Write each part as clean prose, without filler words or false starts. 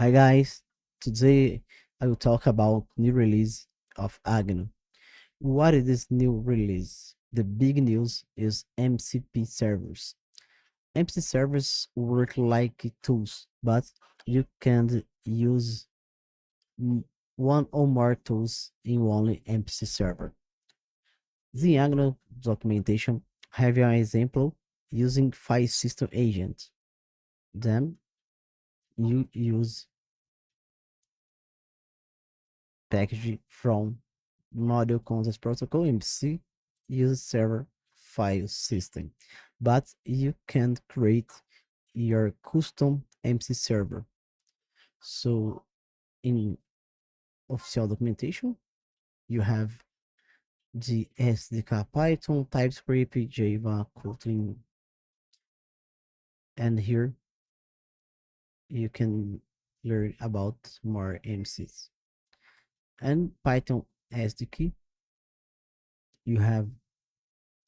Hi guys, today I will talk about new release of Agno. What is this new release? The big news is MCP servers. MCP servers work like tools, but you can use one or more tools in only MCP server. The Agno documentation have an example using file system agent. Then you use package from Module Context Protocol MCP uses server file system, but you can create your custom MC server. So in official documentation, you have the SDK Python, TypeScript, Java, Kotlin, and here you can learn about more MCs. And Python SDK, you have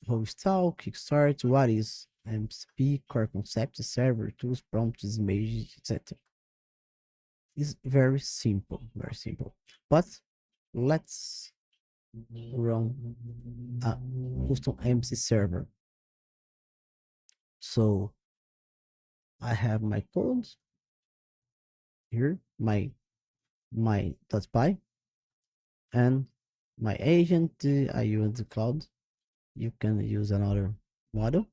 Hostal, Kickstart, what is MCP, core concept, server, tools, prompts, images, etc. It's very simple, very simple. But let's run a custom MC server. So I have my code here, my .py, and my agent. I use the cloud. You can use another model,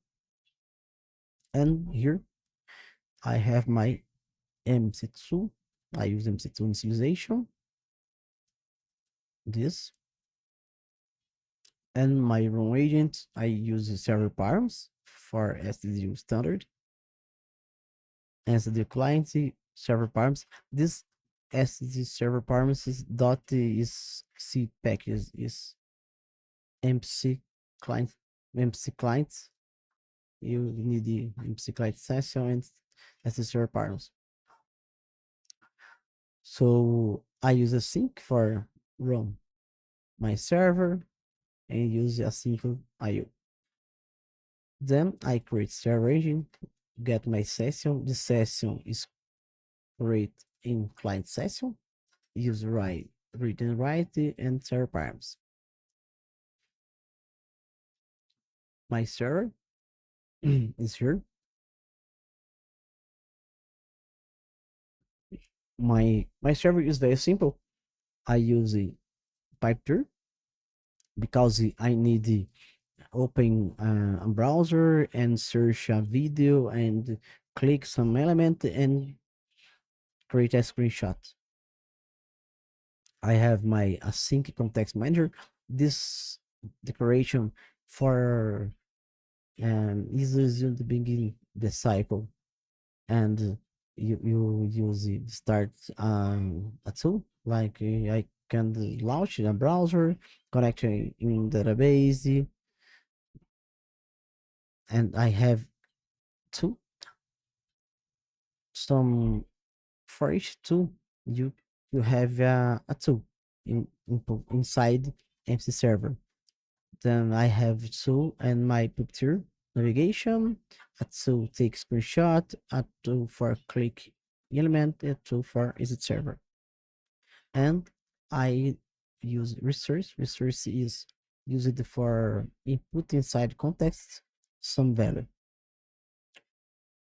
and here I have my MC2. I use MC2 initialization. This and my run agent. I use the server params for SDU standard. SDU client server params. This SDU server params is dot is C package is MC client MC clients. You need the MC client session and SDU server params. So I use a sync for run my server and use a simple IO. Then I create server agent, get my session. The session is create in client session, use write, read and write, and server params. My server is here. My server is very simple. I use a pipe because I need the open a browser and search a video and click some element and create a screenshot. I have my async context manager. This decoration for is in the beginning the cycle, and you use it start a tool like I can launch in a browser, connect in database, and I have two some for each tool you you have a tool inside MC server. Then I have tool and my picture navigation, a tool take screenshot, a tool for click element, a tool for exit server. And I use resource. Resource is used for input inside context some value.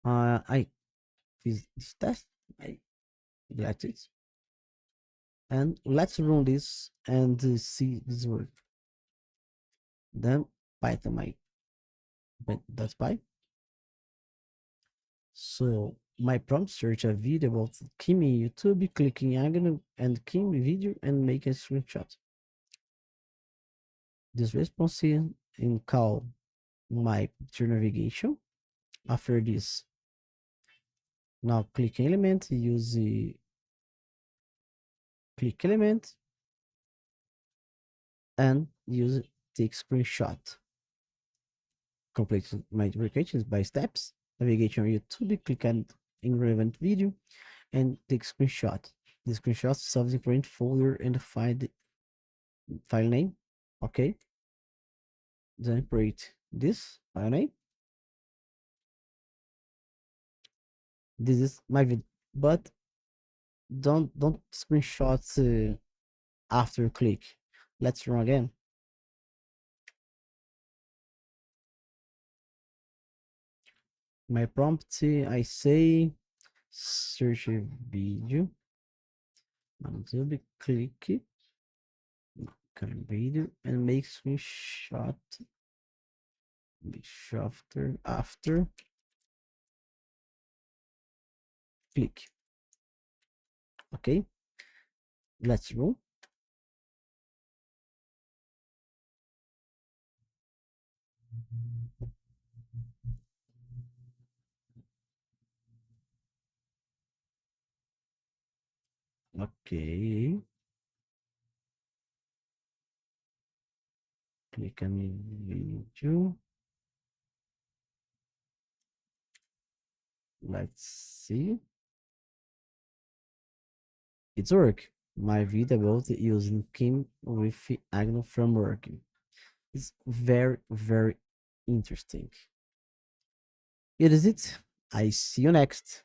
I this test, I let it, and let's run this and see this work. Then Python my that's py. So my prompt search a video about Kimi YouTube, clicking Agno and Kimi video and make a screenshot. This response here and call my picture navigation. After this, now click element, use the click element and use take screenshot. Complete my verifications by steps. Navigate on YouTube, click on in relevant video and take screenshot. The screenshot solves the current folder and find file name. Okay. Then create this file name. This is my video, but Don't screenshot after click. Let's run again. My prompt, I say search a video on YouTube, click current video and make screenshot after click. Okay, let's roll. Okay, click on video. Let's see. It's work. My video about using Kim with Agno framework. It's very, very interesting. It is it. I see you next.